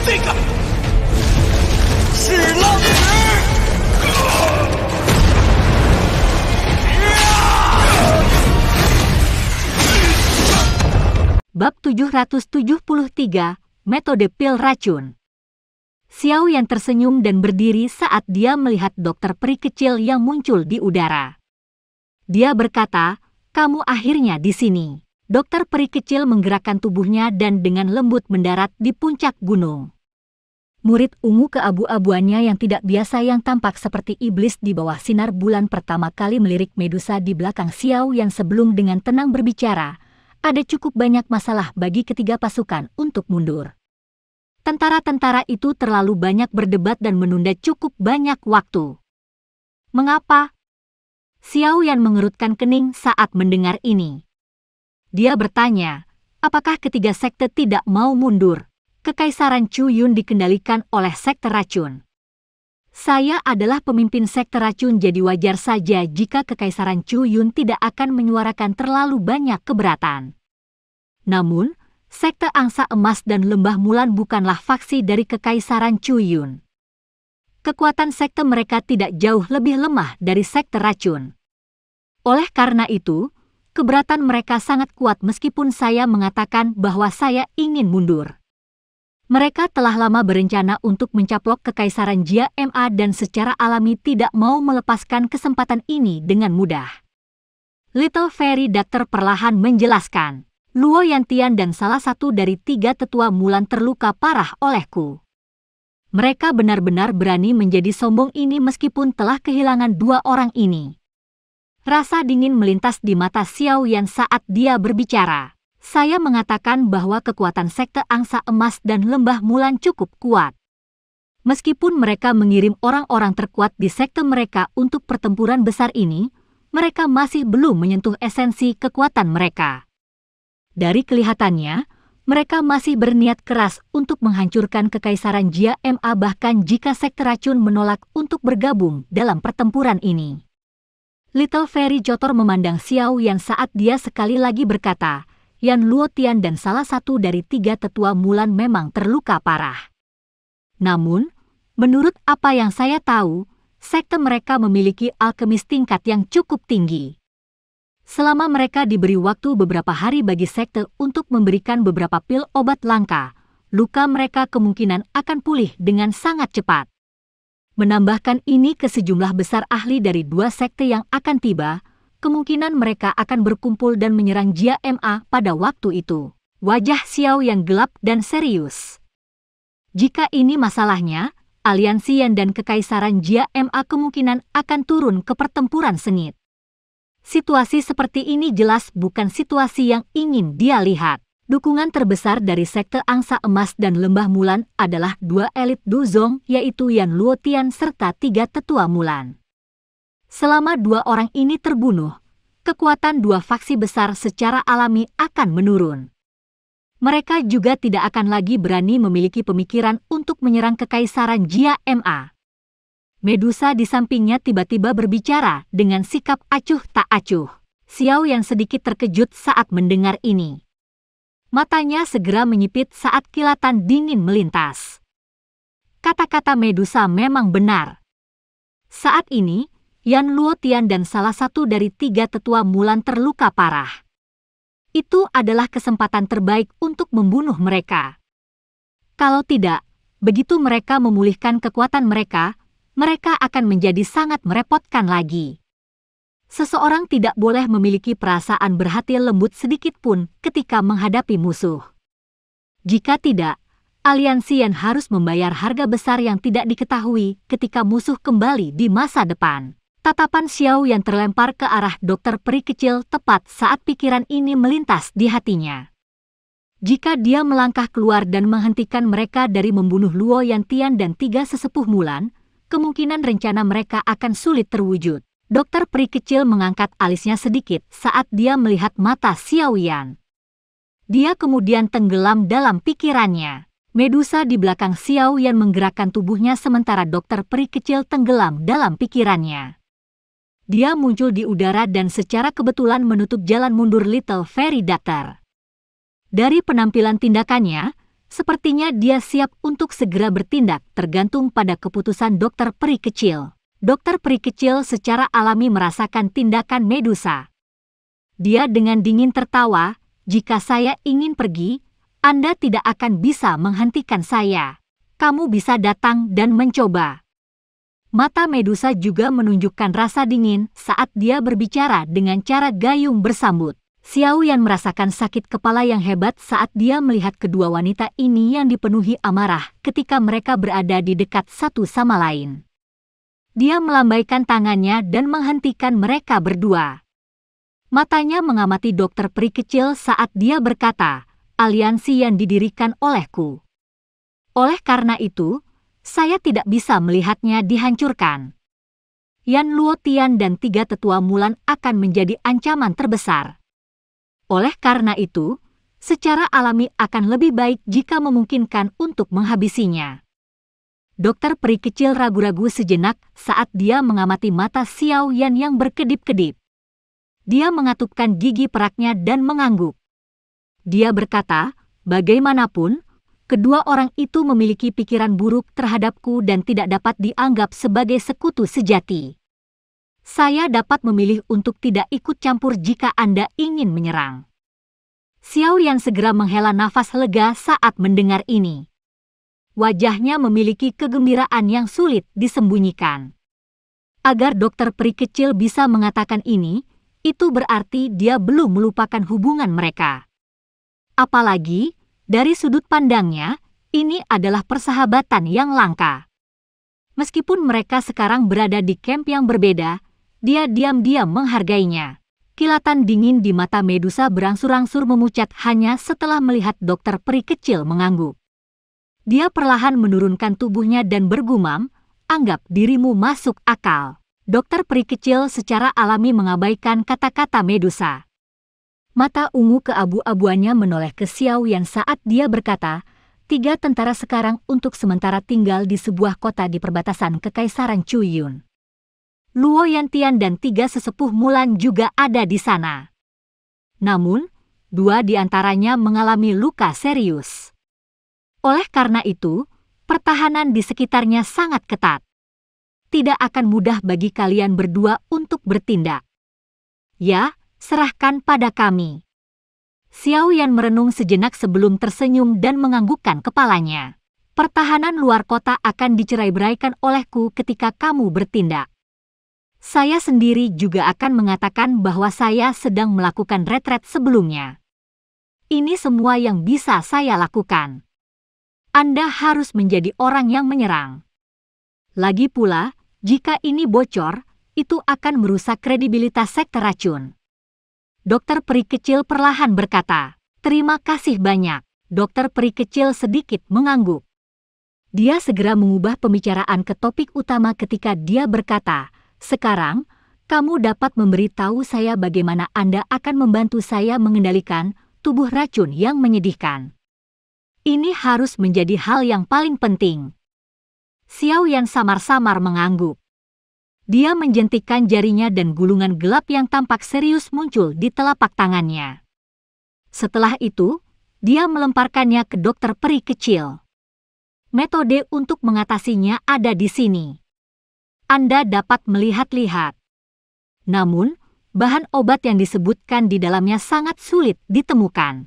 这个是浪石。Bab 773, Metode Pil Racun. Xiao Yan tersenyum dan berdiri saat dia melihat dokter peri kecil yang muncul di udara. Dia berkata, "Kamu akhirnya di sini." Dokter peri kecil menggerakkan tubuhnya dan dengan lembut mendarat di puncak gunung. Murid ungu keabu-abuannya yang tidak biasa yang tampak seperti iblis di bawah sinar bulan pertama kali melirik Medusa di belakang Xiao Yan sebelum dengan tenang berbicara, "Ada cukup banyak masalah bagi ketiga pasukan untuk mundur. Tentara-tentara itu terlalu banyak berdebat dan menunda cukup banyak waktu." "Mengapa?" Xiao Yan mengerutkan kening saat mendengar ini. Dia bertanya, apakah ketiga sekte tidak mau mundur? Kekaisaran Chu Yun dikendalikan oleh sekte racun. Saya adalah pemimpin sekte racun, jadi wajar saja jika Kekaisaran Chu Yun tidak akan menyuarakan terlalu banyak keberatan. Namun, sekte Angsa Emas dan Lembah Mulan bukanlah faksi dari Kekaisaran Chu Yun. Kekuatan sekte mereka tidak jauh lebih lemah dari sekte racun. Oleh karena itu, keberatan mereka sangat kuat meskipun saya mengatakan bahwa saya ingin mundur. Mereka telah lama berencana untuk mencaplok Kekaisaran Jia Ma dan secara alami tidak mau melepaskan kesempatan ini dengan mudah. Little Fairy Doctor perlahan menjelaskan, "Luo Yantian dan salah satu dari tiga tetua Mulan terluka parah olehku. Mereka benar-benar berani menjadi sombong ini meskipun telah kehilangan dua orang ini." Rasa dingin melintas di mata Xiao Yan saat dia berbicara. "Saya mengatakan bahwa kekuatan sekte Angsa Emas dan Lembah Mulan cukup kuat. Meskipun mereka mengirim orang-orang terkuat di sekte mereka untuk pertempuran besar ini, mereka masih belum menyentuh esensi kekuatan mereka. Dari kelihatannya, mereka masih berniat keras untuk menghancurkan Kekaisaran Jia Ma bahkan jika sekte racun menolak untuk bergabung dalam pertempuran ini." Little Fairy Jotor memandang Xiao Yan saat dia sekali lagi berkata, "Yan Luotian dan salah satu dari tiga tetua Mulan memang terluka parah. Namun, menurut apa yang saya tahu, sekte mereka memiliki alkemis tingkat yang cukup tinggi. Selama mereka diberi waktu beberapa hari bagi sekte untuk memberikan beberapa pil obat langka, luka mereka kemungkinan akan pulih dengan sangat cepat. Menambahkan ini ke sejumlah besar ahli dari dua sekte yang akan tiba, kemungkinan mereka akan berkumpul dan menyerang Jia Ma pada waktu itu." Wajah Xiao yang gelap dan serius. "Jika ini masalahnya, aliansi Yan dan Kekaisaran Jia Ma kemungkinan akan turun ke pertempuran sengit. Situasi seperti ini jelas bukan situasi yang ingin dia lihat. Dukungan terbesar dari sekte Angsa Emas dan Lembah Mulan adalah dua elit Duzong, yaitu Yan Luotian serta tiga tetua Mulan. Selama dua orang ini terbunuh, kekuatan dua faksi besar secara alami akan menurun. Mereka juga tidak akan lagi berani memiliki pemikiran untuk menyerang Kekaisaran Jia Ma." Medusa di sampingnya tiba-tiba berbicara dengan sikap acuh tak acuh. Xiao yang sedikit terkejut saat mendengar ini. Matanya segera menyipit saat kilatan dingin melintas. Kata-kata Medusa memang benar. Saat ini, Yan Luotian dan salah satu dari tiga tetua Mulan terluka parah. Itu adalah kesempatan terbaik untuk membunuh mereka. Kalau tidak, begitu mereka memulihkan kekuatan mereka, mereka akan menjadi sangat merepotkan lagi. Seseorang tidak boleh memiliki perasaan berhati lembut sedikit pun ketika menghadapi musuh. Jika tidak, aliansi Yan harus membayar harga besar yang tidak diketahui ketika musuh kembali di masa depan. Tatapan Xiao yang terlempar ke arah dokter peri kecil tepat saat pikiran ini melintas di hatinya. Jika dia melangkah keluar dan menghentikan mereka dari membunuh Luo Yantian dan tiga sesepuh Mulan, kemungkinan rencana mereka akan sulit terwujud. Dokter peri kecil mengangkat alisnya sedikit saat dia melihat mata Xiao Yan. Dia kemudian tenggelam dalam pikirannya. Medusa di belakang Xiao Yan menggerakkan tubuhnya sementara dokter peri kecil tenggelam dalam pikirannya. Dia muncul di udara dan secara kebetulan menutup jalan mundur Little Fairy Doctor. Dari penampilan tindakannya, Sepertinya dia siap untuk segera bertindak tergantung pada keputusan dokter peri kecil. Dokter peri kecil secara alami merasakan tindakan Medusa. Dia dengan dingin tertawa, "Jika saya ingin pergi, Anda tidak akan bisa menghentikan saya. Kamu bisa datang dan mencoba." Mata Medusa juga menunjukkan rasa dingin saat dia berbicara dengan cara gayung bersambut. Xiao Yan merasakan sakit kepala yang hebat saat dia melihat kedua wanita ini yang dipenuhi amarah ketika mereka berada di dekat satu sama lain. Dia melambaikan tangannya dan menghentikan mereka berdua. Matanya mengamati dokter peri kecil saat dia berkata, "Aliansi yang didirikan olehku. Oleh karena itu, saya tidak bisa melihatnya dihancurkan. Yan Luotian dan 3 tetua Mulan akan menjadi ancaman terbesar. Oleh karena itu, secara alami akan lebih baik jika memungkinkan untuk menghabisinya." Dokter peri kecil ragu-ragu sejenak saat dia mengamati mata Xiao Yan yang berkedip-kedip. Dia mengatupkan gigi peraknya dan mengangguk. Dia berkata, "Bagaimanapun, kedua orang itu memiliki pikiran buruk terhadapku dan tidak dapat dianggap sebagai sekutu sejati. Saya dapat memilih untuk tidak ikut campur jika Anda ingin menyerang." Xiao Yan segera menghela nafas lega saat mendengar ini. Wajahnya memiliki kegembiraan yang sulit disembunyikan. Agar dokter peri kecil bisa mengatakan ini, itu berarti dia belum melupakan hubungan mereka. Apalagi, dari sudut pandangnya, ini adalah persahabatan yang langka. Meskipun mereka sekarang berada di camp yang berbeda, dia diam-diam menghargainya. Kilatan dingin di mata Medusa berangsur-angsur memucat hanya setelah melihat dokter peri kecil mengangguk. Dia perlahan menurunkan tubuhnya dan bergumam, "Anggap dirimu masuk akal." Dokter peri kecil secara alami mengabaikan kata-kata Medusa. Mata ungu keabu-abuannya menoleh ke Xiao Yan saat dia berkata, 3 tentara sekarang untuk sementara tinggal di sebuah kota di perbatasan Kekaisaran Chuyun. Luo Yantian dan 3 sesepuh Mulan juga ada di sana. Namun, 2 di antaranya mengalami luka serius. Oleh karena itu, pertahanan di sekitarnya sangat ketat. Tidak akan mudah bagi kalian berdua untuk bertindak. Ya, serahkan pada kami. Xiao Yan merenung sejenak sebelum tersenyum dan menganggukkan kepalanya. Pertahanan luar kota akan dicerai-beraikan olehku ketika kamu bertindak. Saya sendiri juga akan mengatakan bahwa saya sedang melakukan retret sebelumnya. Ini semua yang bisa saya lakukan. Anda harus menjadi orang yang menyerang. Lagi pula, jika ini bocor, itu akan merusak kredibilitas sekte racun. Dokter peri kecil perlahan berkata, "Terima kasih banyak." Dokter peri kecil sedikit mengangguk. Dia segera mengubah pembicaraan ke topik utama ketika dia berkata, "Sekarang, kamu dapat memberitahu saya bagaimana Anda akan membantu saya mengendalikan tubuh racun yang menyedihkan. Ini harus menjadi hal yang paling penting." Xiao Yan samar-samar mengangguk. Dia menjentikkan jarinya dan gulungan gelap yang tampak serius muncul di telapak tangannya. Setelah itu, dia melemparkannya ke dokter peri kecil. Metode untuk mengatasinya ada di sini. Anda dapat melihat-lihat. Namun, bahan obat yang disebutkan di dalamnya sangat sulit ditemukan.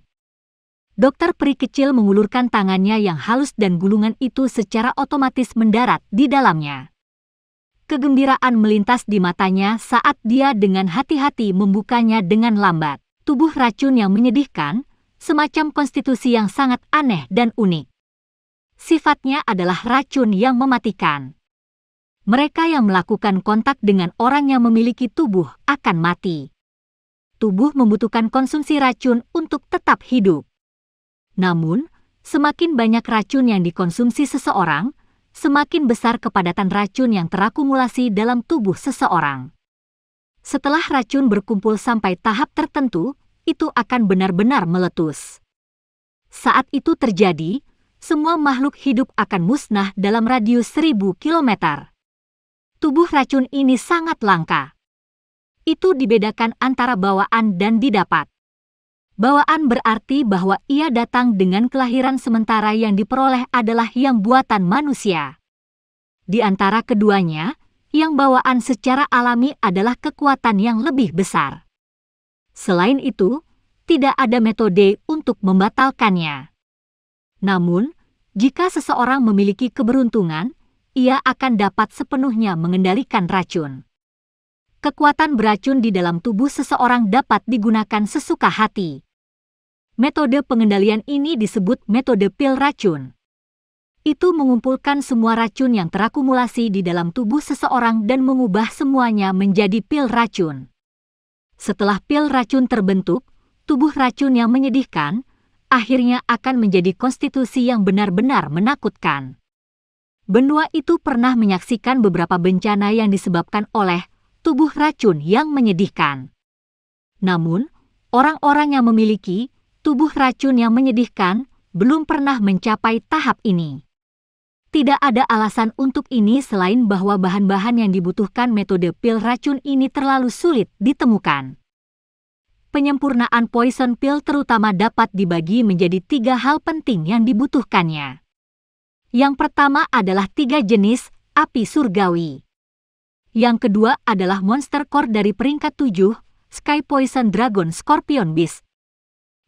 Dokter peri kecil mengulurkan tangannya yang halus dan gulungan itu secara otomatis mendarat di dalamnya. Kegembiraan melintas di matanya saat dia dengan hati-hati membukanya dengan lambat. Tubuh racun yang menyedihkan, semacam konstitusi yang sangat aneh dan unik. Sifatnya adalah racun yang mematikan. Mereka yang melakukan kontak dengan orang yang memiliki tubuh akan mati. Tubuh membutuhkan konsumsi racun untuk tetap hidup. Namun, semakin banyak racun yang dikonsumsi seseorang, semakin besar kepadatan racun yang terakumulasi dalam tubuh seseorang. Setelah racun berkumpul sampai tahap tertentu, itu akan benar-benar meletus. Saat itu terjadi, semua makhluk hidup akan musnah dalam radius 1000 km. Tubuh racun ini sangat langka. Itu dibedakan antara bawaan dan didapat. Bawaan berarti bahwa ia datang dengan kelahiran sementara yang diperoleh adalah yang buatan manusia. Di antara keduanya, yang bawaan secara alami adalah kekuatan yang lebih besar. Selain itu, tidak ada metode untuk membatalkannya. Namun, jika seseorang memiliki keberuntungan, ia akan dapat sepenuhnya mengendalikan racun. Kekuatan beracun di dalam tubuh seseorang dapat digunakan sesuka hati. Metode pengendalian ini disebut metode pil racun. Itu mengumpulkan semua racun yang terakumulasi di dalam tubuh seseorang dan mengubah semuanya menjadi pil racun. Setelah pil racun terbentuk, tubuh racun yang menyedihkan akhirnya akan menjadi konstitusi yang benar-benar menakutkan. Benua itu pernah menyaksikan beberapa bencana yang disebabkan oleh tubuh racun yang menyedihkan. Namun, orang-orang yang memiliki tubuh racun yang menyedihkan belum pernah mencapai tahap ini. Tidak ada alasan untuk ini selain bahwa bahan-bahan yang dibutuhkan metode pil racun ini terlalu sulit ditemukan. Penyempurnaan poison pill terutama dapat dibagi menjadi 3 hal penting yang dibutuhkannya. Yang pertama adalah 3 jenis api surgawi. Yang kedua adalah monster core dari peringkat 7, Sky Poison Dragon Scorpion Beast.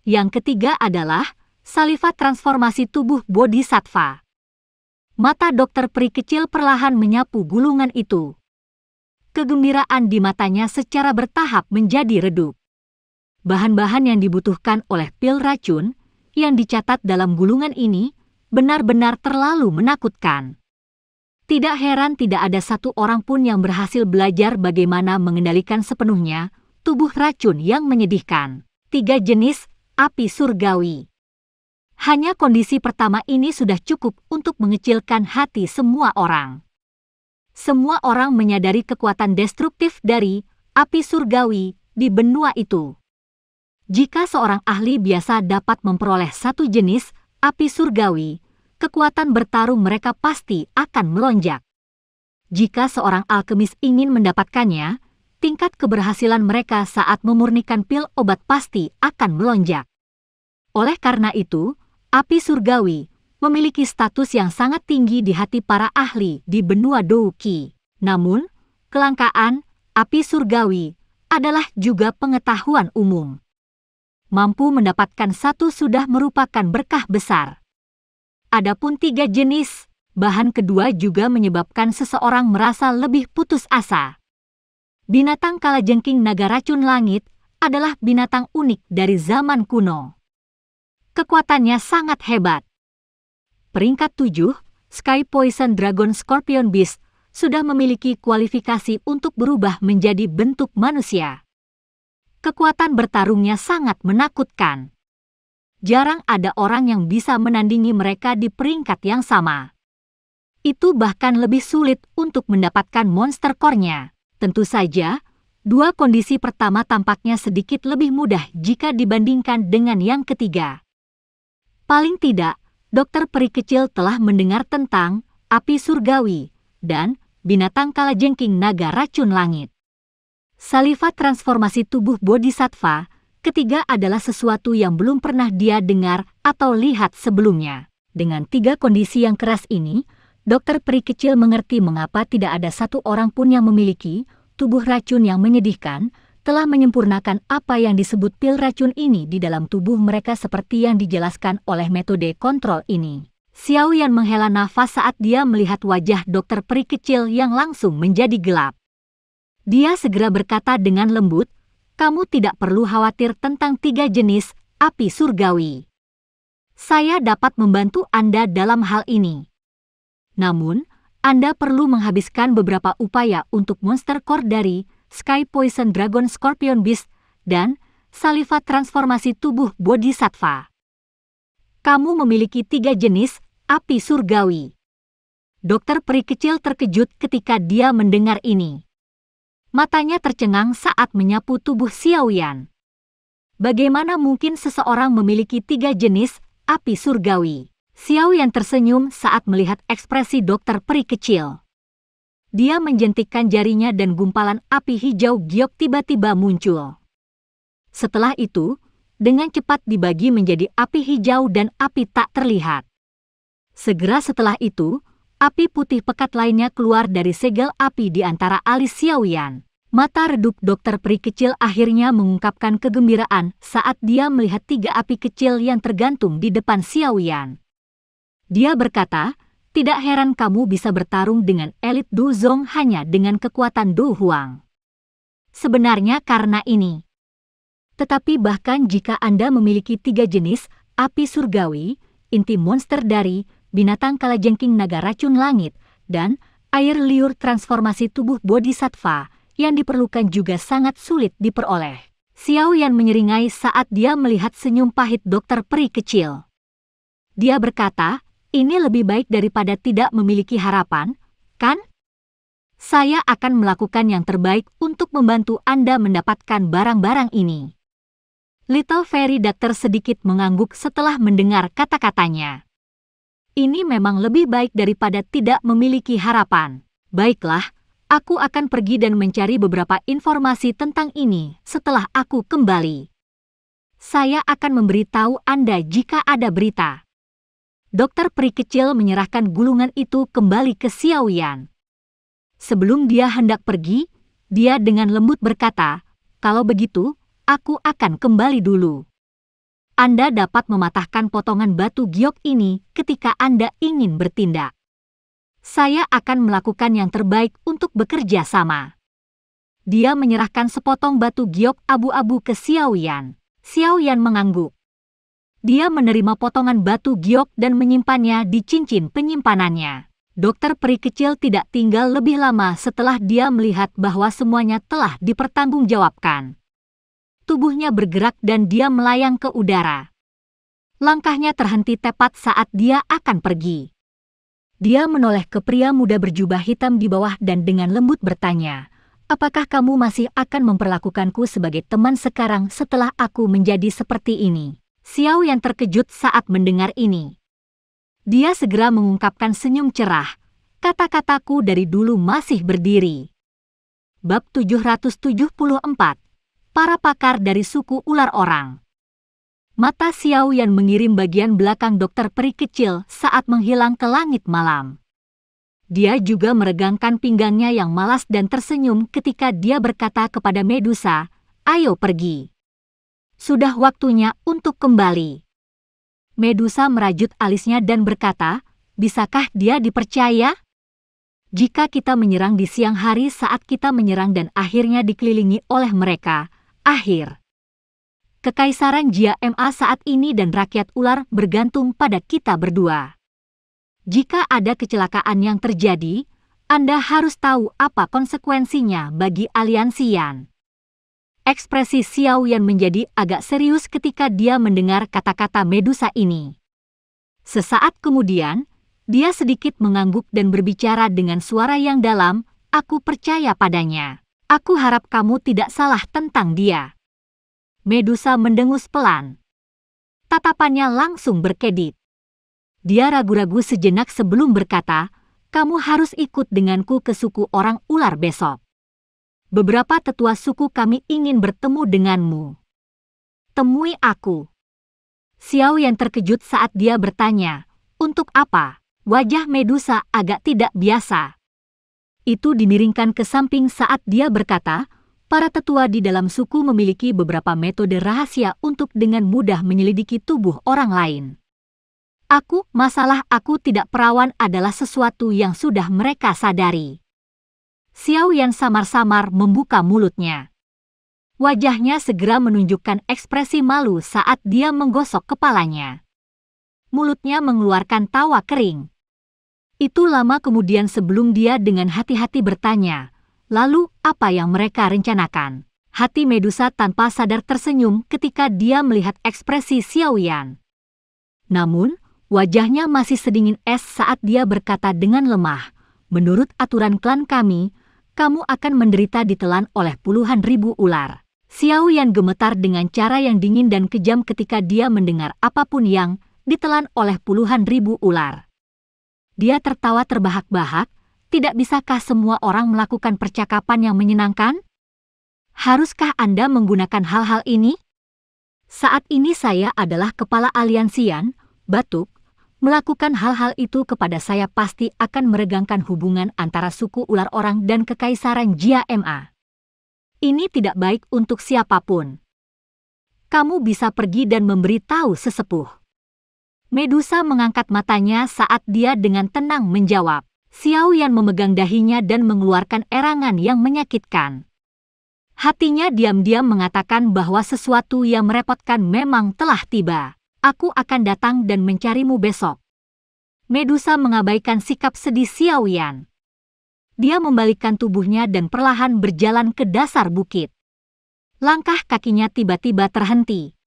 Yang ketiga adalah saliva transformasi tubuh bodhisattva. Mata dokter peri kecil perlahan menyapu gulungan itu. Kegembiraan di matanya secara bertahap menjadi redup. Bahan-bahan yang dibutuhkan oleh pil racun yang dicatat dalam gulungan ini benar-benar terlalu menakutkan. Tidak heran tidak ada satu orang pun yang berhasil belajar bagaimana mengendalikan sepenuhnya tubuh racun yang menyedihkan. 3 jenis api surgawi. Hanya kondisi pertama ini sudah cukup untuk mengecilkan hati semua orang. Semua orang menyadari kekuatan destruktif dari api surgawi di benua itu. Jika seorang ahli biasa dapat memperoleh 1 jenis api surgawi, kekuatan bertarung mereka pasti akan melonjak. Jika seorang alkemis ingin mendapatkannya, tingkat keberhasilan mereka saat memurnikan pil obat pasti akan melonjak. Oleh karena itu, api surgawi memiliki status yang sangat tinggi di hati para ahli di benua Douqi. Namun, kelangkaan api surgawi adalah juga pengetahuan umum. Mampu mendapatkan 1 sudah merupakan berkah besar. Adapun 3 jenis, bahan kedua juga menyebabkan seseorang merasa lebih putus asa. Binatang kalajengking naga racun langit adalah binatang unik dari zaman kuno. Kekuatannya sangat hebat. Peringkat 7, Sky Poison Dragon Scorpion Beast sudah memiliki kualifikasi untuk berubah menjadi bentuk manusia. Kekuatan bertarungnya sangat menakutkan. Jarang ada orang yang bisa menandingi mereka di peringkat yang sama. Itu bahkan lebih sulit untuk mendapatkan monster core-nya. Tentu saja, 2 kondisi pertama tampaknya sedikit lebih mudah jika dibandingkan dengan yang ketiga. Paling tidak, dokter peri kecil telah mendengar tentang api surgawi dan binatang kalajengking naga racun langit. Saliva transformasi tubuh bodhisattva ketiga adalah sesuatu yang belum pernah dia dengar atau lihat sebelumnya. Dengan 3 kondisi yang keras ini, dokter peri kecil mengerti mengapa tidak ada satu orang pun yang memiliki tubuh racun yang menyedihkan, telah menyempurnakan apa yang disebut pil racun ini di dalam tubuh mereka seperti yang dijelaskan oleh metode kontrol ini. Xiaoyan menghela nafas saat dia melihat wajah dokter peri kecil yang langsung menjadi gelap. Dia segera berkata dengan lembut, "Kamu tidak perlu khawatir tentang 3 jenis api surgawi. Saya dapat membantu Anda dalam hal ini. Namun, Anda perlu menghabiskan beberapa upaya untuk monster core dari Sky Poison Dragon Scorpion Beast dan saliva transformasi tubuh bodhisattva. Kamu memiliki 3 jenis api surgawi." Dokter peri kecil terkejut ketika dia mendengar ini. Matanya tercengang saat menyapu tubuh Xiaoyan. Bagaimana mungkin seseorang memiliki 3 jenis api surgawi? Xiaoyan tersenyum saat melihat ekspresi dokter peri kecil. Dia menjentikkan jarinya dan gumpalan api hijau giok tiba-tiba muncul. Setelah itu, dengan cepat dibagi menjadi api hijau dan api tak terlihat. Segera setelah itu, api putih pekat lainnya keluar dari segel api di antara alis Xiaoyan. Mata redup dokter peri kecil akhirnya mengungkapkan kegembiraan saat dia melihat 3 api kecil yang tergantung di depan Xiaoyan. Dia berkata, "Tidak heran kamu bisa bertarung dengan elit Du Zong hanya dengan kekuatan Du Huang. Sebenarnya karena ini. Tetapi bahkan jika Anda memiliki 3 jenis api surgawi, inti monster dari binatang kalajengking naga racun langit, dan air liur transformasi tubuh bodhisattva yang diperlukan juga sangat sulit diperoleh." Xiaoyan menyeringai saat dia melihat senyum pahit dokter peri kecil. Dia berkata, "Ini lebih baik daripada tidak memiliki harapan, kan? Saya akan melakukan yang terbaik untuk membantu Anda mendapatkan barang-barang ini." Little Fairy Doctor sedikit mengangguk setelah mendengar kata-katanya. Ini memang lebih baik daripada tidak memiliki harapan. Baiklah, aku akan pergi dan mencari beberapa informasi tentang ini setelah aku kembali. Saya akan memberitahu Anda jika ada berita. Dokter peri kecil menyerahkan gulungan itu kembali ke Xiaoyan. Sebelum dia hendak pergi, dia dengan lembut berkata, "Kalau begitu, aku akan kembali dulu. Anda dapat mematahkan potongan batu giok ini ketika Anda ingin bertindak. Saya akan melakukan yang terbaik untuk bekerja sama." Dia menyerahkan sepotong batu giok abu-abu ke Xiaoyan. Xiaoyan mengangguk. Dia menerima potongan batu giok dan menyimpannya di cincin penyimpanannya. Dokter peri kecil tidak tinggal lebih lama setelah dia melihat bahwa semuanya telah dipertanggungjawabkan. Tubuhnya bergerak dan dia melayang ke udara. Langkahnya terhenti tepat saat dia akan pergi. Dia menoleh ke pria muda berjubah hitam di bawah dan dengan lembut bertanya, "Apakah kamu masih akan memperlakukanku sebagai teman sekarang setelah aku menjadi seperti ini?" Xiaoyan terkejut saat mendengar ini. Dia segera mengungkapkan senyum cerah. "Kata-kataku dari dulu masih berdiri." Bab 774. Para pakar dari suku ular orang. Mata Xiaoyan mengirim bagian belakang dokter peri kecil saat menghilang ke langit malam. Dia juga meregangkan pinggangnya yang malas dan tersenyum ketika dia berkata kepada Medusa, "Ayo pergi. Sudah waktunya untuk kembali." Medusa merajut alisnya dan berkata, "Bisakah dia dipercaya? Jika kita menyerang di siang hari saat kita menyerang dan akhirnya dikelilingi oleh mereka, akhir Kekaisaran Jia Ma saat ini dan rakyat ular bergantung pada kita berdua. Jika ada kecelakaan yang terjadi, Anda harus tahu apa konsekuensinya bagi aliansian." Ekspresi Xiaoyan menjadi agak serius ketika dia mendengar kata-kata Medusa ini. Sesaat kemudian, dia sedikit mengangguk dan berbicara dengan suara yang dalam, "Aku percaya padanya. Aku harap kamu tidak salah tentang dia." Medusa mendengus pelan. Tatapannya langsung berkedip. Dia ragu-ragu sejenak sebelum berkata, "Kamu harus ikut denganku ke suku orang ular besok. Beberapa tetua suku kami ingin bertemu denganmu. Temui aku." Xiaoyan terkejut saat dia bertanya, "Untuk apa?" Wajah Medusa agak tidak biasa. Itu dimiringkan ke samping saat dia berkata, "Para tetua di dalam suku memiliki beberapa metode rahasia untuk dengan mudah menyelidiki tubuh orang lain. Masalah aku tidak perawan adalah sesuatu yang sudah mereka sadari." Xiaoyan samar-samar membuka mulutnya. Wajahnya segera menunjukkan ekspresi malu saat dia menggosok kepalanya. Mulutnya mengeluarkan tawa kering. Itu lama kemudian sebelum dia dengan hati-hati bertanya, "Lalu apa yang mereka rencanakan?" Hati Medusa tanpa sadar tersenyum ketika dia melihat ekspresi Xiaoyan. Namun, wajahnya masih sedingin es saat dia berkata dengan lemah, "Menurut aturan klan kami, kamu akan menderita ditelan oleh puluhan ribu ular." Xiaoyan gemetar dengan cara yang dingin dan kejam ketika dia mendengar apapun yang ditelan oleh puluhan ribu ular. Dia tertawa terbahak-bahak, "Tidak bisakah semua orang melakukan percakapan yang menyenangkan? Haruskah Anda menggunakan hal-hal ini?" Saat ini saya adalah kepala aliansian, batuk. Melakukan hal-hal itu kepada saya pasti akan meregangkan hubungan antara suku ular orang dan kekaisaran Jia Ma. Ini tidak baik untuk siapapun. Kamu bisa pergi dan memberitahu sesepuh. Medusa mengangkat matanya saat dia dengan tenang menjawab. Xiao Yan memegang dahinya dan mengeluarkan erangan yang menyakitkan. Hatinya diam-diam mengatakan bahwa sesuatu yang merepotkan memang telah tiba. Aku akan datang dan mencarimu besok. Medusa mengabaikan sikap sedih Xiao Yan. Dia membalikkan tubuhnya dan perlahan berjalan ke dasar bukit. Langkah kakinya tiba-tiba terhenti.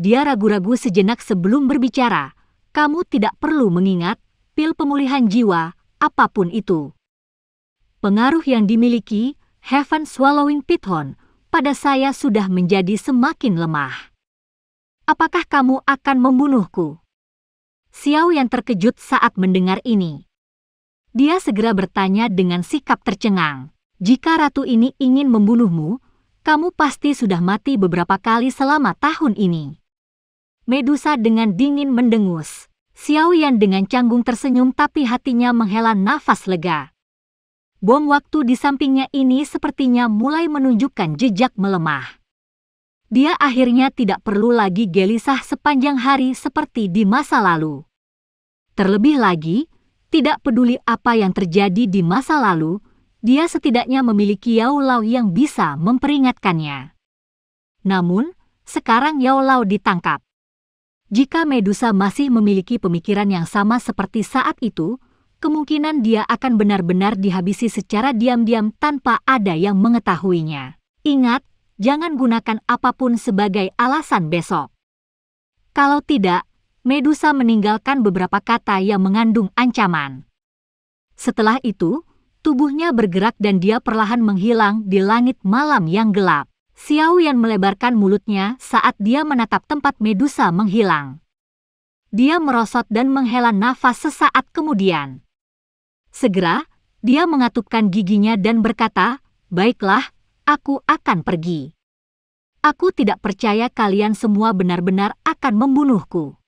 Dia ragu-ragu sejenak sebelum berbicara. Kamu tidak perlu mengingat pil pemulihan jiwa, apapun itu. Pengaruh yang dimiliki Heaven Swallowing Python pada saya sudah menjadi semakin lemah. Apakah kamu akan membunuhku? Xiao Yan terkejut saat mendengar ini. Dia segera bertanya dengan sikap tercengang. Jika ratu ini ingin membunuhmu, kamu pasti sudah mati beberapa kali selama tahun ini. Medusa dengan dingin mendengus. Xiao Yan dengan canggung tersenyum tapi hatinya menghela nafas lega. Bom waktu di sampingnya ini sepertinya mulai menunjukkan jejak melemah. Dia akhirnya tidak perlu lagi gelisah sepanjang hari seperti di masa lalu. Terlebih lagi, tidak peduli apa yang terjadi di masa lalu, dia setidaknya memiliki Yao Lao yang bisa memperingatkannya. Namun, sekarang Yao Lao ditangkap. Jika Medusa masih memiliki pemikiran yang sama seperti saat itu, kemungkinan dia akan benar-benar dihabisi secara diam-diam tanpa ada yang mengetahuinya. Ingat, jangan gunakan apapun sebagai alasan besok. Kalau tidak, Medusa meninggalkan beberapa kata yang mengandung ancaman. Setelah itu, tubuhnya bergerak dan dia perlahan menghilang di langit malam yang gelap. Xiao Yan melebarkan mulutnya saat dia menatap tempat Medusa menghilang. Dia merosot dan menghela nafas sesaat kemudian. Segera, dia mengatupkan giginya dan berkata, "Baiklah, aku akan pergi. Aku tidak percaya kalian semua benar-benar akan membunuhku."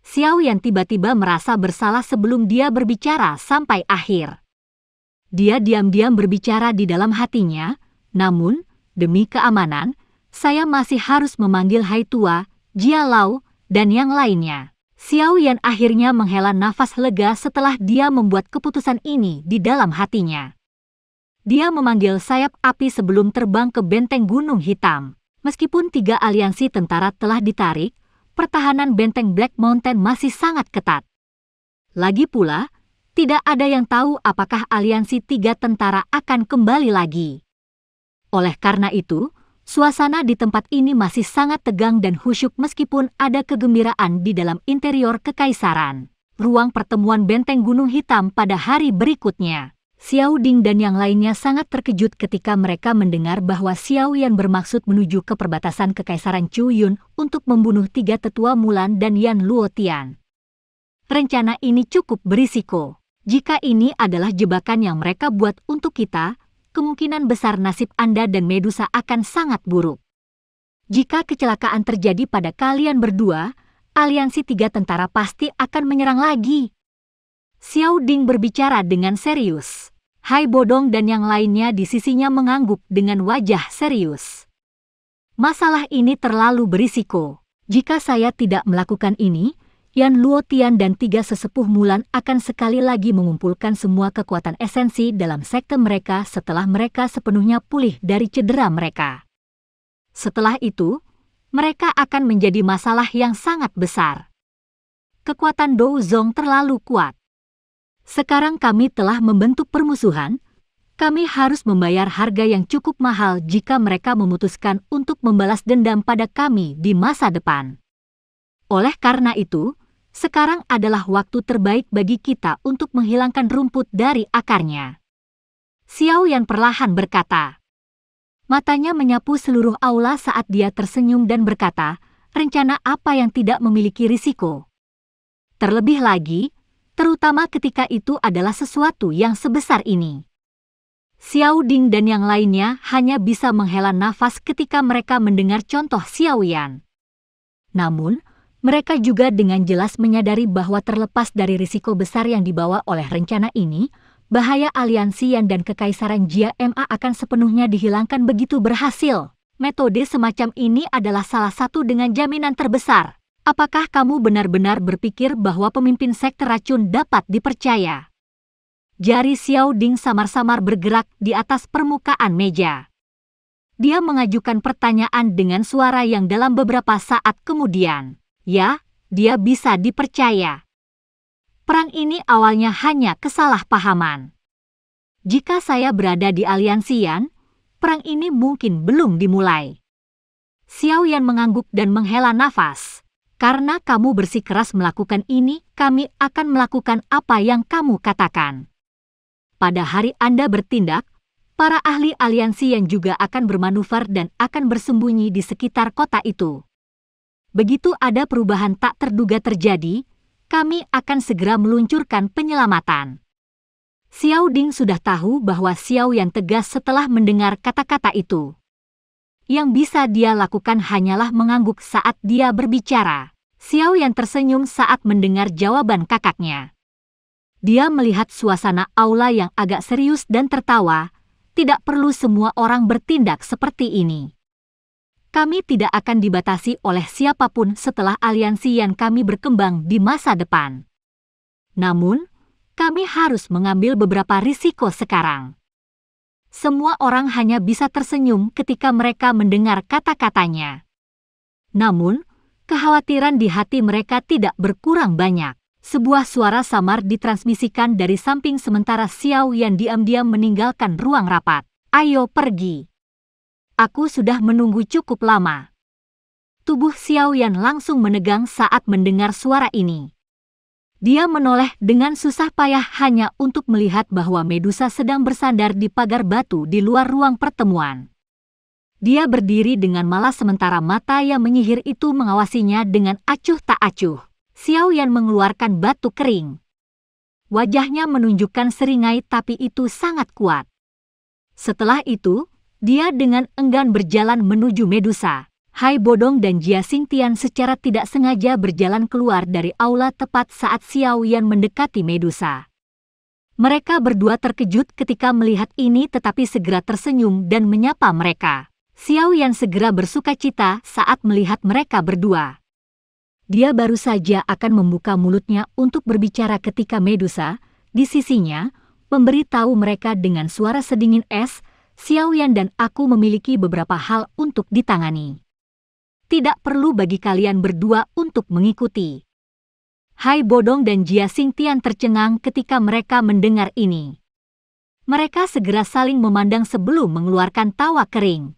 Xiao Yan tiba-tiba merasa bersalah sebelum dia berbicara sampai akhir. Dia diam-diam berbicara di dalam hatinya, namun, demi keamanan, saya masih harus memanggil Hai Tua, Jia Lao, dan yang lainnya. Xiao Yan akhirnya menghela nafas lega setelah dia membuat keputusan ini di dalam hatinya. Dia memanggil sayap api sebelum terbang ke benteng Gunung Hitam. Meskipun 3 aliansi tentara telah ditarik, pertahanan benteng Black Mountain masih sangat ketat. Lagi pula, tidak ada yang tahu apakah aliansi 3 tentara akan kembali lagi. Oleh karena itu, suasana di tempat ini masih sangat tegang dan khusyuk meskipun ada kegembiraan di dalam interior kekaisaran. Ruang pertemuan benteng Gunung Hitam pada hari berikutnya. Xiao Ding dan yang lainnya sangat terkejut ketika mereka mendengar bahwa Xiao Yan bermaksud menuju ke perbatasan Kekaisaran Chu Yun untuk membunuh 3 tetua Mulan dan Yan Luotian. Rencana ini cukup berisiko. Jika ini adalah jebakan yang mereka buat untuk kita, kemungkinan besar nasib Anda dan Medusa akan sangat buruk. Jika kecelakaan terjadi pada kalian berdua, aliansi 3 tentara pasti akan menyerang lagi. Xiao Ding berbicara dengan serius. Hai Bodong dan yang lainnya di sisinya mengangguk dengan wajah serius. Masalah ini terlalu berisiko. Jika saya tidak melakukan ini, Yan Luotian dan 3 sesepuh Mulan akan sekali lagi mengumpulkan semua kekuatan esensi dalam sekte mereka setelah mereka sepenuhnya pulih dari cedera mereka. Setelah itu, mereka akan menjadi masalah yang sangat besar. Kekuatan Dou Zong terlalu kuat. Sekarang kami telah membentuk permusuhan, kami harus membayar harga yang cukup mahal jika mereka memutuskan untuk membalas dendam pada kami di masa depan. Oleh karena itu, sekarang adalah waktu terbaik bagi kita untuk menghilangkan rumput dari akarnya. Xiao Yan perlahan berkata. Matanya menyapu seluruh aula saat dia tersenyum dan berkata, rencana apa yang tidak memiliki risiko? Terlebih lagi, terutama ketika itu adalah sesuatu yang sebesar ini. Xiao Ding dan yang lainnya hanya bisa menghela nafas ketika mereka mendengar contoh Xiao Yan. Namun, mereka juga dengan jelas menyadari bahwa terlepas dari risiko besar yang dibawa oleh rencana ini, bahaya aliansi Yan dan Kekaisaran Jia Ma akan sepenuhnya dihilangkan begitu berhasil. Metode semacam ini adalah salah satu dengan jaminan terbesar. Apakah kamu benar-benar berpikir bahwa pemimpin sekte racun dapat dipercaya? Jari Xiao Ding samar-samar bergerak di atas permukaan meja. Dia mengajukan pertanyaan dengan suara yang dalam beberapa saat kemudian. Ya, dia bisa dipercaya. Perang ini awalnya hanya kesalahpahaman. Jika saya berada di aliansi Yan, perang ini mungkin belum dimulai. Xiao Yan mengangguk dan menghela nafas. Karena kamu bersikeras melakukan ini, kami akan melakukan apa yang kamu katakan. Pada hari Anda bertindak, para ahli aliansi Yan juga akan bermanuver dan akan bersembunyi di sekitar kota itu. Begitu ada perubahan tak terduga terjadi, kami akan segera meluncurkan penyelamatan. Xiao Ding sudah tahu bahwa Xiao Yan tegas setelah mendengar kata-kata itu. Yang bisa dia lakukan hanyalah mengangguk saat dia berbicara. Xiao Yan tersenyum saat mendengar jawaban kakaknya. Dia melihat suasana aula yang agak serius dan tertawa. Tidak perlu semua orang bertindak seperti ini. Kami tidak akan dibatasi oleh siapapun setelah aliansi yang kami berkembang di masa depan. Namun, kami harus mengambil beberapa risiko sekarang. Semua orang hanya bisa tersenyum ketika mereka mendengar kata-katanya. Namun, kekhawatiran di hati mereka tidak berkurang banyak. Sebuah suara samar ditransmisikan dari samping sementara Xiao Yan diam-diam meninggalkan ruang rapat. Ayo pergi. Aku sudah menunggu cukup lama. Tubuh Xiao Yan langsung menegang saat mendengar suara ini. Dia menoleh dengan susah payah hanya untuk melihat bahwa Medusa sedang bersandar di pagar batu di luar ruang pertemuan. Dia berdiri dengan malas sementara mata yang menyihir itu mengawasinya dengan acuh tak acuh. Xiao Yan mengeluarkan batu kering. Wajahnya menunjukkan seringai tapi itu sangat kuat. Setelah itu, dia dengan enggan berjalan menuju Medusa. Hai Bodong dan Jia Xingtian secara tidak sengaja berjalan keluar dari aula tepat saat Xiao Yan mendekati Medusa. Mereka berdua terkejut ketika melihat ini tetapi segera tersenyum dan menyapa mereka. Xiao Yan segera bersukacita saat melihat mereka berdua. Dia baru saja akan membuka mulutnya untuk berbicara ketika Medusa, di sisinya, memberitahu mereka dengan suara sedingin es, Xiao Yan dan aku memiliki beberapa hal untuk ditangani. Tidak perlu bagi kalian berdua untuk mengikuti. Hai Bodong dan Jia Xingtian tercengang ketika mereka mendengar ini. Mereka segera saling memandang sebelum mengeluarkan tawa kering.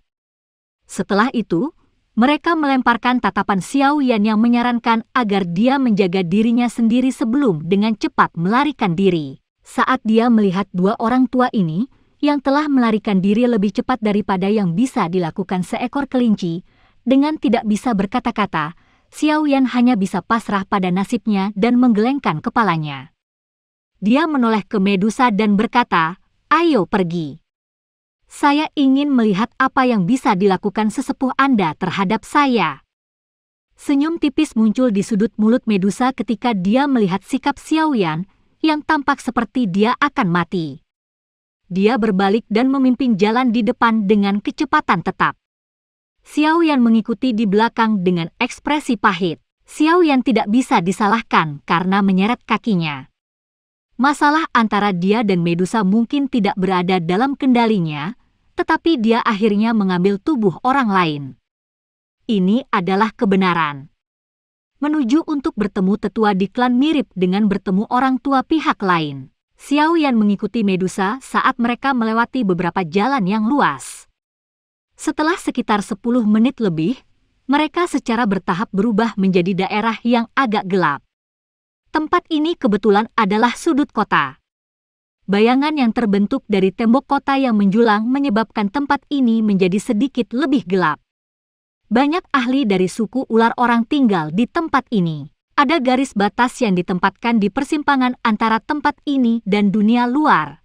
Setelah itu, mereka melemparkan tatapan Xiao Yan yang menyarankan agar dia menjaga dirinya sendiri sebelum dengan cepat melarikan diri. Saat dia melihat dua orang tua ini, yang telah melarikan diri lebih cepat daripada yang bisa dilakukan seekor kelinci, dengan tidak bisa berkata-kata, Xiao Yan hanya bisa pasrah pada nasibnya dan menggelengkan kepalanya. Dia menoleh ke Medusa dan berkata, "Ayo pergi. Saya ingin melihat apa yang bisa dilakukan sesepuh Anda terhadap saya." Senyum tipis muncul di sudut mulut Medusa ketika dia melihat sikap Xiao Yan yang tampak seperti dia akan mati. Dia berbalik dan memimpin jalan di depan dengan kecepatan tetap. Xiao Yan mengikuti di belakang dengan ekspresi pahit. Xiao Yan tidak bisa disalahkan karena menyeret kakinya. Masalah antara dia dan Medusa mungkin tidak berada dalam kendalinya, tetapi dia akhirnya mengambil tubuh orang lain. Ini adalah kebenaran. Menuju untuk bertemu tetua di klan mirip dengan bertemu orang tua pihak lain. Xiao Yan mengikuti Medusa saat mereka melewati beberapa jalan yang luas. Setelah sekitar 10 menit lebih, mereka secara bertahap berubah menjadi daerah yang agak gelap. Tempat ini kebetulan adalah sudut kota. Bayangan yang terbentuk dari tembok kota yang menjulang menyebabkan tempat ini menjadi sedikit lebih gelap. Banyak ahli dari suku ular orang tinggal di tempat ini. Ada garis batas yang ditempatkan di persimpangan antara tempat ini dan dunia luar.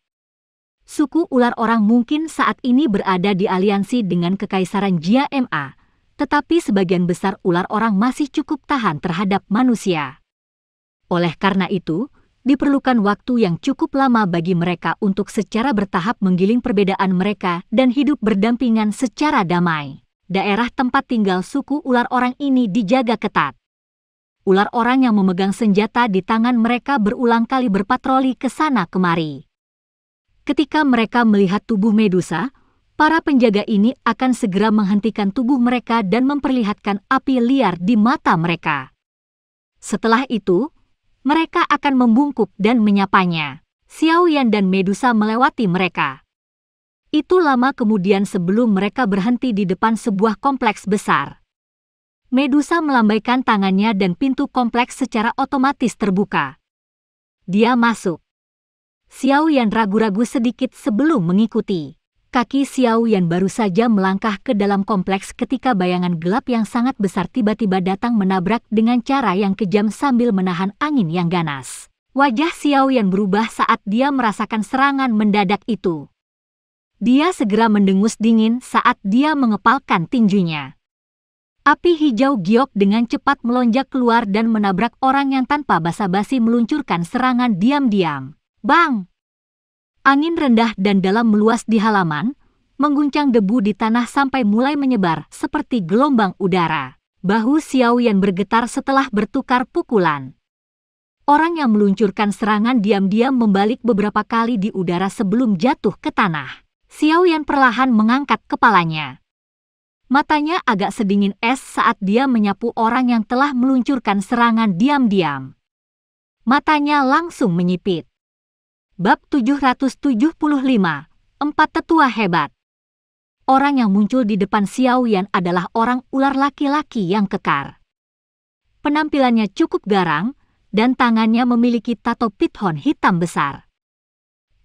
Suku ular orang mungkin saat ini berada di aliansi dengan Kekaisaran Jia Ma, tetapi sebagian besar ular orang masih cukup tahan terhadap manusia. Oleh karena itu, diperlukan waktu yang cukup lama bagi mereka untuk secara bertahap menggiling perbedaan mereka dan hidup berdampingan secara damai. Daerah tempat tinggal suku ular orang ini dijaga ketat. Ular orang yang memegang senjata di tangan mereka berulang kali berpatroli ke sana kemari. Ketika mereka melihat tubuh Medusa, para penjaga ini akan segera menghentikan tubuh mereka dan memperlihatkan api liar di mata mereka. Setelah itu, mereka akan membungkuk dan menyapanya. Xiaoyan dan Medusa melewati mereka. Itu lama kemudian sebelum mereka berhenti di depan sebuah kompleks besar. Medusa melambaikan tangannya dan pintu kompleks secara otomatis terbuka. Dia masuk. Xiaoyan ragu-ragu sedikit sebelum mengikuti. Kaki Xiaoyan baru saja melangkah ke dalam kompleks ketika bayangan gelap yang sangat besar tiba-tiba datang menabrak dengan cara yang kejam sambil menahan angin yang ganas. Wajah Xiaoyan berubah saat dia merasakan serangan mendadak itu. Dia segera mendengus dingin saat dia mengepalkan tinjunya. Api hijau giok dengan cepat melonjak keluar dan menabrak orang yang tanpa basa-basi meluncurkan serangan diam-diam. Bang! Angin rendah dan dalam meluas di halaman, mengguncang debu di tanah sampai mulai menyebar seperti gelombang udara. Bahu Xiaoyan bergetar setelah bertukar pukulan. Orang yang meluncurkan serangan diam-diam membalik beberapa kali di udara sebelum jatuh ke tanah. Xiaoyan perlahan mengangkat kepalanya. Matanya agak sedingin es saat dia menyapu orang yang telah meluncurkan serangan diam-diam. Matanya langsung menyipit. Bab 775, Empat Tetua Hebat. Orang yang muncul di depan Xiaoyan adalah orang ular laki-laki yang kekar. Penampilannya cukup garang, dan tangannya memiliki tato pithon hitam besar.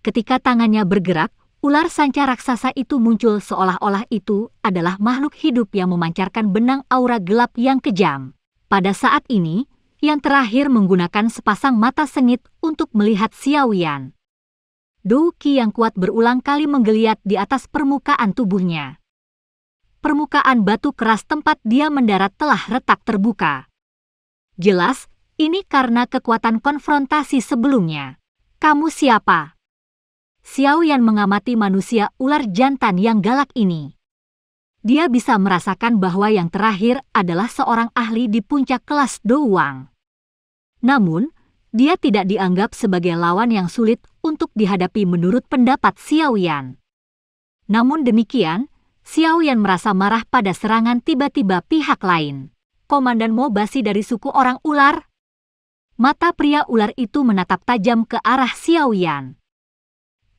Ketika tangannya bergerak, ular sanca raksasa itu muncul seolah-olah itu adalah makhluk hidup yang memancarkan benang aura gelap yang kejam. Pada saat ini, yang terakhir menggunakan sepasang mata sengit untuk melihat Xiaoyan. Dou Qi yang kuat berulang kali menggeliat di atas permukaan tubuhnya. Permukaan batu keras tempat dia mendarat telah retak terbuka. Jelas, ini karena kekuatan konfrontasi sebelumnya. Kamu siapa? Xiaoyan mengamati manusia ular jantan yang galak ini. Dia bisa merasakan bahwa yang terakhir adalah seorang ahli di puncak kelas Dou Wang. Namun, dia tidak dianggap sebagai lawan yang sulit untuk dihadapi menurut pendapat Xiaoyan. Namun demikian, Xiaoyan merasa marah pada serangan tiba-tiba pihak lain. Komandan Mobasi dari suku orang ular? Mata pria ular itu menatap tajam ke arah Xiaoyan.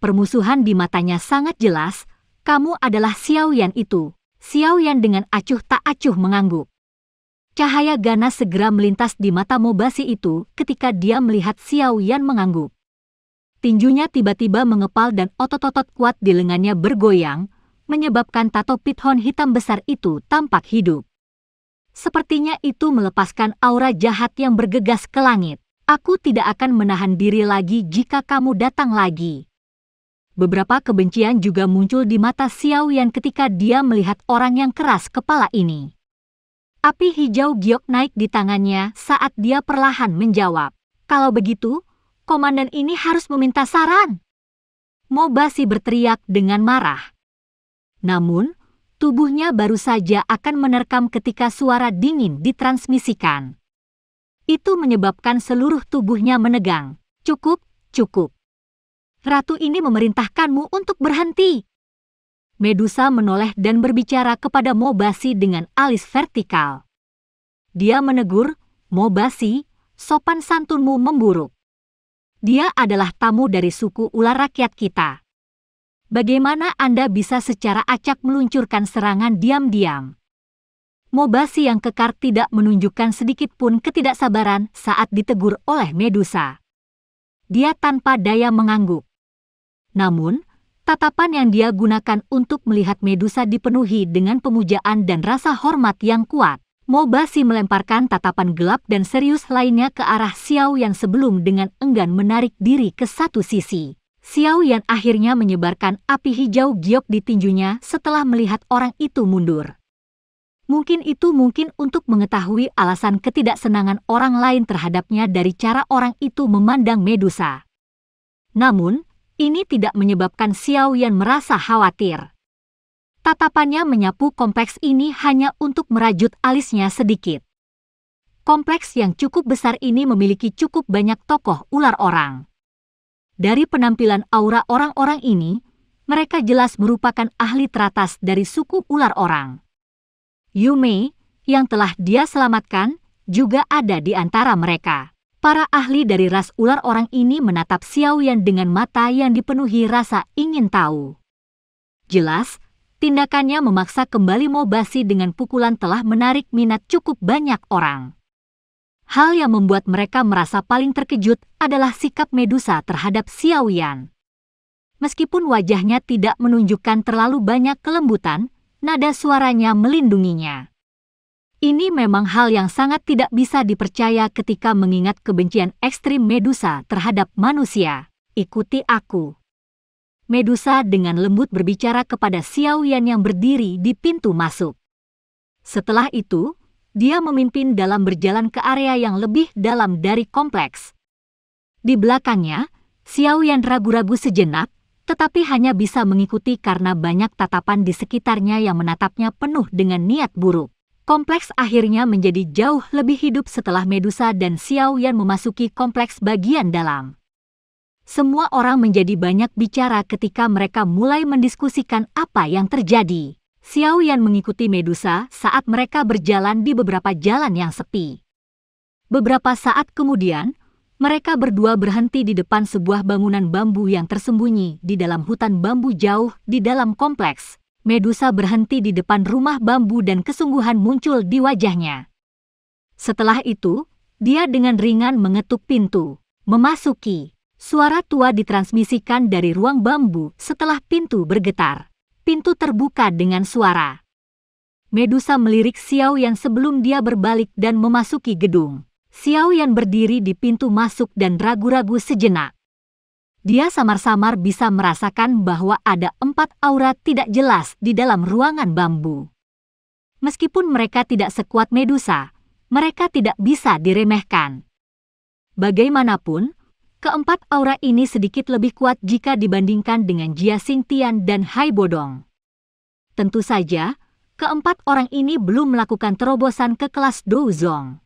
Permusuhan di matanya sangat jelas, kamu adalah Xiaoyan itu. Xiaoyan dengan acuh tak acuh mengangguk. Cahaya ganas segera melintas di mata Mobasi itu ketika dia melihat Xiaoyan mengangguk. Tinjunya tiba-tiba mengepal dan otot-otot kuat di lengannya bergoyang, menyebabkan tato pithon hitam besar itu tampak hidup. Sepertinya itu melepaskan aura jahat yang bergegas ke langit. Aku tidak akan menahan diri lagi jika kamu datang lagi. Beberapa kebencian juga muncul di mata Xiaoyan ketika dia melihat orang yang keras kepala ini. Api hijau giok naik di tangannya saat dia perlahan menjawab. Kalau begitu, komandan ini harus meminta saran. Mobasi berteriak dengan marah. Namun, tubuhnya baru saja akan menerkam ketika suara dingin ditransmisikan. Itu menyebabkan seluruh tubuhnya menegang. Cukup, cukup. Ratu ini memerintahkanmu untuk berhenti. Medusa menoleh dan berbicara kepada Mobasi dengan alis vertikal. Dia menegur, Mobasi, sopan santunmu memburuk. Dia adalah tamu dari suku ular rakyat kita. Bagaimana Anda bisa secara acak meluncurkan serangan diam-diam? Mobasi yang kekar tidak menunjukkan sedikit pun ketidaksabaran saat ditegur oleh Medusa. Dia tanpa daya mengangguk. Namun, tatapan yang dia gunakan untuk melihat Medusa dipenuhi dengan pemujaan dan rasa hormat yang kuat. Mobasi melemparkan tatapan gelap dan serius lainnya ke arah Xiaoyan sebelum dengan enggan menarik diri ke satu sisi. Xiaoyan akhirnya menyebarkan api hijau giok di tinjunya setelah melihat orang itu mundur. Mungkin itu mungkin untuk mengetahui alasan ketidaksenangan orang lain terhadapnya dari cara orang itu memandang Medusa. Namun, ini tidak menyebabkan Xiao Yan merasa khawatir. Tatapannya menyapu kompleks ini hanya untuk merajut alisnya sedikit. Kompleks yang cukup besar ini memiliki cukup banyak tokoh ular orang. Dari penampilan aura orang-orang ini, mereka jelas merupakan ahli teratas dari suku ular orang. Yu Mei, yang telah dia selamatkan, juga ada di antara mereka. Para ahli dari ras ular orang ini menatap Xiao Yan dengan mata yang dipenuhi rasa ingin tahu. Jelas, tindakannya memaksa kembali Mo Basi dengan pukulan telah menarik minat cukup banyak orang. Hal yang membuat mereka merasa paling terkejut adalah sikap Medusa terhadap Xiao Yan. Meskipun wajahnya tidak menunjukkan terlalu banyak kelembutan, nada suaranya melindunginya. Ini memang hal yang sangat tidak bisa dipercaya ketika mengingat kebencian ekstrim Medusa terhadap manusia. Ikuti aku. Medusa dengan lembut berbicara kepada Xiao Yan yang berdiri di pintu masuk. Setelah itu, dia memimpin dalam berjalan ke area yang lebih dalam dari kompleks. Di belakangnya, Xiao Yan ragu-ragu sejenak, tetapi hanya bisa mengikuti karena banyak tatapan di sekitarnya yang menatapnya penuh dengan niat buruk. Kompleks akhirnya menjadi jauh lebih hidup setelah Medusa dan Xiao Yan memasuki kompleks bagian dalam. Semua orang menjadi banyak bicara ketika mereka mulai mendiskusikan apa yang terjadi. Xiao Yan mengikuti Medusa saat mereka berjalan di beberapa jalan yang sepi. Beberapa saat kemudian, mereka berdua berhenti di depan sebuah bangunan bambu yang tersembunyi di dalam hutan bambu jauh di dalam kompleks. Medusa berhenti di depan rumah bambu dan kesungguhan muncul di wajahnya. Setelah itu, dia dengan ringan mengetuk pintu. Memasuki. Suara tua ditransmisikan dari ruang bambu setelah pintu bergetar. Pintu terbuka dengan suara. Medusa melirik Xiao Yan sebelum dia berbalik dan memasuki gedung. Xiao Yan berdiri di pintu masuk dan ragu-ragu sejenak. Dia samar-samar bisa merasakan bahwa ada 4 aura tidak jelas di dalam ruangan bambu. Meskipun mereka tidak sekuat Medusa, mereka tidak bisa diremehkan. Bagaimanapun, keempat aura ini sedikit lebih kuat jika dibandingkan dengan Jia Xingtian dan Hai Bodong. Tentu saja, keempat orang ini belum melakukan terobosan ke kelas Dou Zong.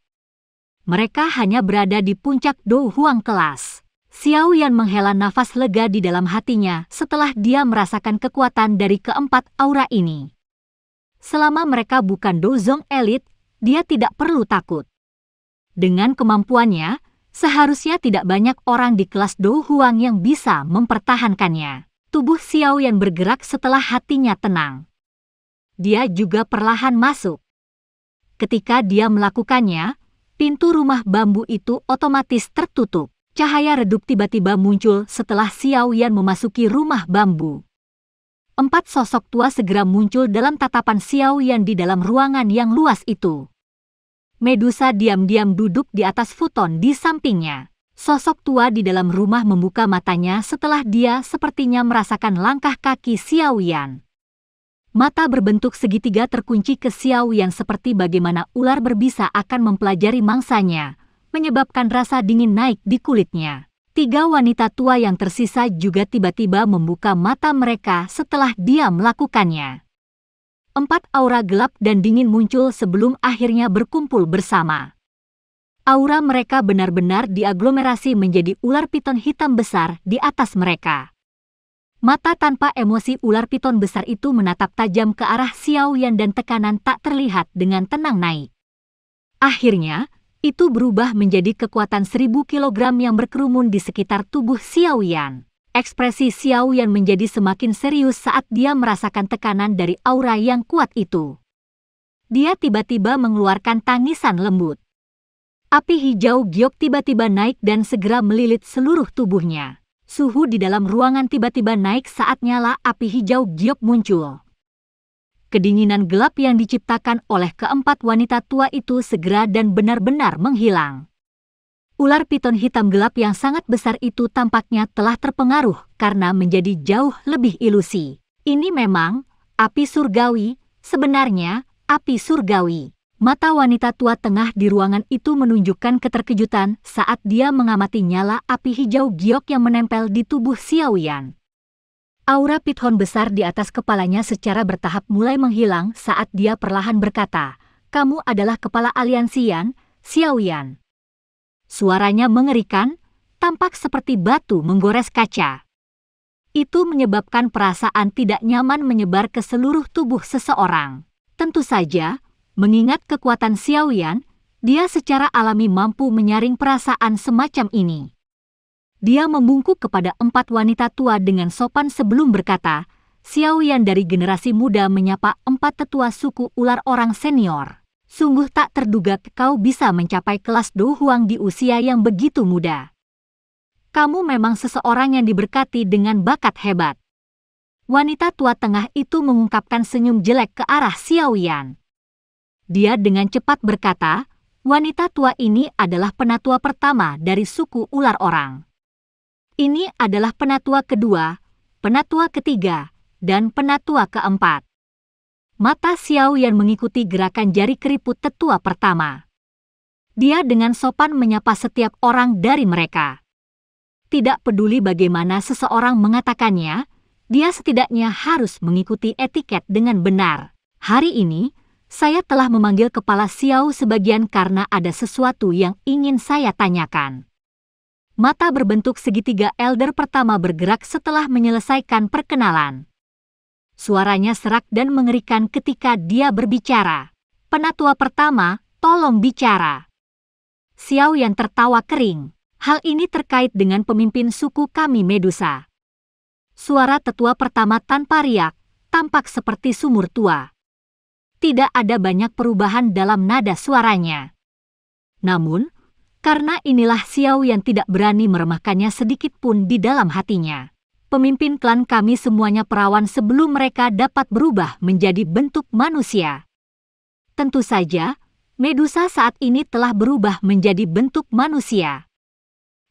Mereka hanya berada di puncak Dou Huang kelas. Xiao Yan menghela nafas lega di dalam hatinya setelah dia merasakan kekuatan dari keempat aura ini. Selama mereka bukan Dou Zong elit, dia tidak perlu takut. Dengan kemampuannya, seharusnya tidak banyak orang di kelas Dou Huang yang bisa mempertahankannya. Tubuh Xiao Yan bergerak setelah hatinya tenang. Dia juga perlahan masuk. Ketika dia melakukannya, pintu rumah bambu itu otomatis tertutup. Cahaya redup tiba-tiba muncul setelah Xiao Yan memasuki rumah bambu. 4 sosok tua segera muncul dalam tatapan Xiao Yan di dalam ruangan yang luas itu. Medusa diam-diam duduk di atas futon di sampingnya. Sosok tua di dalam rumah membuka matanya setelah dia sepertinya merasakan langkah kaki Xiao Yan. Mata berbentuk segitiga terkunci ke Xiao Yan seperti bagaimana ular berbisa akan mempelajari mangsanya, menyebabkan rasa dingin naik di kulitnya. 3 wanita tua yang tersisa juga tiba-tiba membuka mata mereka setelah dia melakukannya. 4 aura gelap dan dingin muncul sebelum akhirnya berkumpul bersama. Aura mereka benar-benar diaglomerasi menjadi ular piton hitam besar di atas mereka. Mata tanpa emosi ular piton besar itu menatap tajam ke arah Xiao Yan dan tekanan tak terlihat dengan tenang naik. Akhirnya, itu berubah menjadi kekuatan 1000 kg yang berkerumun di sekitar tubuh Xiao Yan. Ekspresi Xiao Yan menjadi semakin serius saat dia merasakan tekanan dari aura yang kuat itu. Dia tiba-tiba mengeluarkan tangisan lembut. Api hijau giok tiba-tiba naik dan segera melilit seluruh tubuhnya. Suhu di dalam ruangan tiba-tiba naik saat nyala api hijau giok muncul. Kedinginan gelap yang diciptakan oleh keempat wanita tua itu segera dan benar-benar menghilang. Ular piton hitam gelap yang sangat besar itu tampaknya telah terpengaruh karena menjadi jauh lebih ilusi. Ini memang api surgawi, sebenarnya api surgawi. Mata wanita tua tengah di ruangan itu menunjukkan keterkejutan saat dia mengamati nyala api hijau giok yang menempel di tubuh Xiao Yan. Aura pithon besar di atas kepalanya secara bertahap mulai menghilang saat dia perlahan berkata, "Kamu adalah kepala aliansi Yan, Xiao Yan." Suaranya mengerikan, tampak seperti batu menggores kaca. Itu menyebabkan perasaan tidak nyaman menyebar ke seluruh tubuh seseorang. Tentu saja, mengingat kekuatan Xiao Yan, dia secara alami mampu menyaring perasaan semacam ini. Dia membungkuk kepada 4 wanita tua dengan sopan sebelum berkata, "Xiao Yan dari generasi muda menyapa 4 tetua suku ular orang senior. Sungguh tak terduga kau bisa mencapai kelas Do Huang di usia yang begitu muda. Kamu memang seseorang yang diberkati dengan bakat hebat." Wanita tua tengah itu mengungkapkan senyum jelek ke arah Xiao Yan. Dia dengan cepat berkata, wanita tua ini adalah penatua pertama dari suku ular orang. Ini adalah penatua kedua, penatua ketiga, dan penatua keempat. Mata Xiao Yan mengikuti gerakan jari keriput tetua pertama. Dia dengan sopan menyapa setiap orang dari mereka. Tidak peduli bagaimana seseorang mengatakannya, dia setidaknya harus mengikuti etiket dengan benar. Hari ini, saya telah memanggil kepala Xiao sebagian karena ada sesuatu yang ingin saya tanyakan. Mata berbentuk segitiga elder pertama bergerak setelah menyelesaikan perkenalan. Suaranya serak dan mengerikan ketika dia berbicara. "Penatua pertama, tolong bicara." Xiao yang tertawa kering. "Hal ini terkait dengan pemimpin suku kami Medusa." Suara tetua pertama tanpa riak, tampak seperti sumur tua. Tidak ada banyak perubahan dalam nada suaranya. Namun, karena inilah Xiao yang tidak berani meremehkannya sedikit pun di dalam hatinya. "Pemimpin klan kami semuanya perawan sebelum mereka dapat berubah menjadi bentuk manusia." Tentu saja, Medusa saat ini telah berubah menjadi bentuk manusia.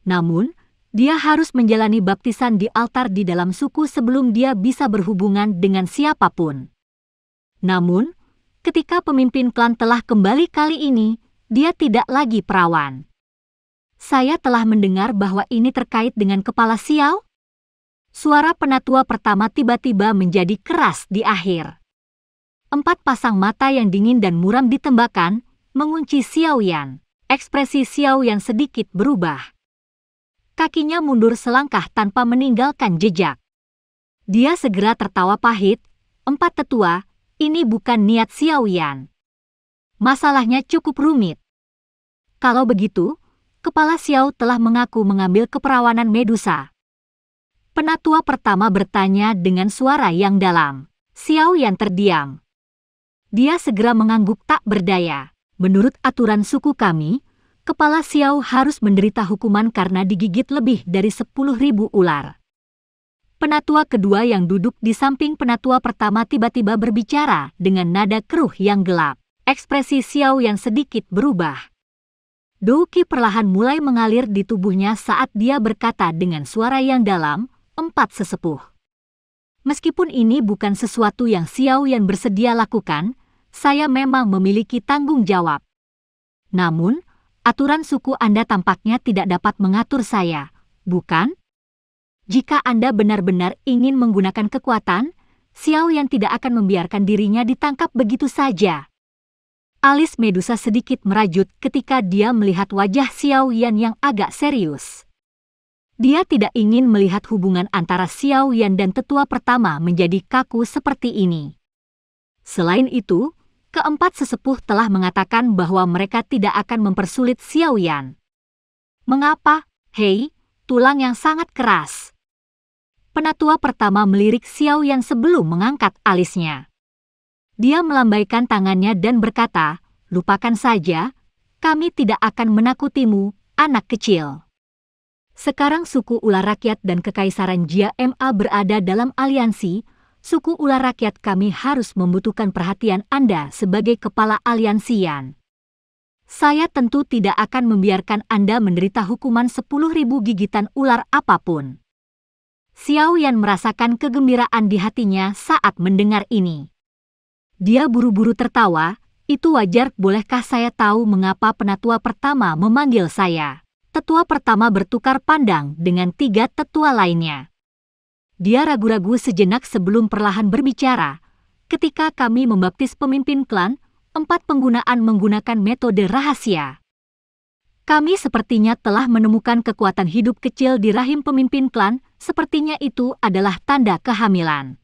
Namun, dia harus menjalani baptisan di altar di dalam suku sebelum dia bisa berhubungan dengan siapapun. Namun, ketika pemimpin klan telah kembali kali ini, dia tidak lagi perawan. "Saya telah mendengar bahwa ini terkait dengan kepala Xiao." Suara penatua pertama tiba-tiba menjadi keras di akhir. 4 pasang mata yang dingin dan muram ditembakkan, mengunci Xiao Yan. Ekspresi Xiao Yan sedikit berubah. Kakinya mundur selangkah tanpa meninggalkan jejak. Dia segera tertawa pahit. 4 tetua, ini bukan niat Xiao Yan. Masalahnya cukup rumit. Kalau begitu, kepala Xiao telah mengaku mengambil keperawanan Medusa. Penatua pertama bertanya dengan suara yang dalam. Xiao Yan terdiam. Dia segera mengangguk tak berdaya. "Menurut aturan suku kami, kepala Xiao harus menderita hukuman karena digigit lebih dari 10.000 ular." Penatua kedua yang duduk di samping penatua pertama tiba-tiba berbicara dengan nada keruh yang gelap. Ekspresi Xiao yang sedikit berubah. Douqi perlahan mulai mengalir di tubuhnya saat dia berkata dengan suara yang dalam, 4 sesepuh. Meskipun ini bukan sesuatu yang Xiao yang bersedia lakukan, saya memang memiliki tanggung jawab. Namun, aturan suku Anda tampaknya tidak dapat mengatur saya, bukan? Jika Anda benar-benar ingin menggunakan kekuatan, Xiao yang tidak akan membiarkan dirinya ditangkap begitu saja. Alis Medusa sedikit merajut ketika dia melihat wajah Xiao Yan yang agak serius. Dia tidak ingin melihat hubungan antara Xiao Yan dan tetua pertama menjadi kaku seperti ini. Selain itu, keempat sesepuh telah mengatakan bahwa mereka tidak akan mempersulit Xiao Yan. "Mengapa? Hei, tulang yang sangat keras." Penatua pertama melirik Xiao Yan sebelum mengangkat alisnya. Dia melambaikan tangannya dan berkata, "Lupakan saja, kami tidak akan menakutimu, anak kecil. Sekarang suku ular rakyat dan kekaisaran Jia Ma berada dalam aliansi. Suku ular rakyat kami harus membutuhkan perhatian Anda sebagai kepala aliansi Yan. Saya tentu tidak akan membiarkan Anda menderita hukuman 10.000 gigitan ular apapun." Xiao Yan merasakan kegembiraan di hatinya saat mendengar ini. Dia buru-buru tertawa. Itu wajar, bolehkah saya tahu mengapa penatua pertama memanggil saya? Tetua pertama bertukar pandang dengan 3 tetua lainnya. Dia ragu-ragu sejenak sebelum perlahan berbicara. Ketika kami membaptis pemimpin klan, 4 penggunaan menggunakan metode rahasia. Kami sepertinya telah menemukan kekuatan hidup kecil di rahim pemimpin klan, sepertinya itu adalah tanda kehamilan.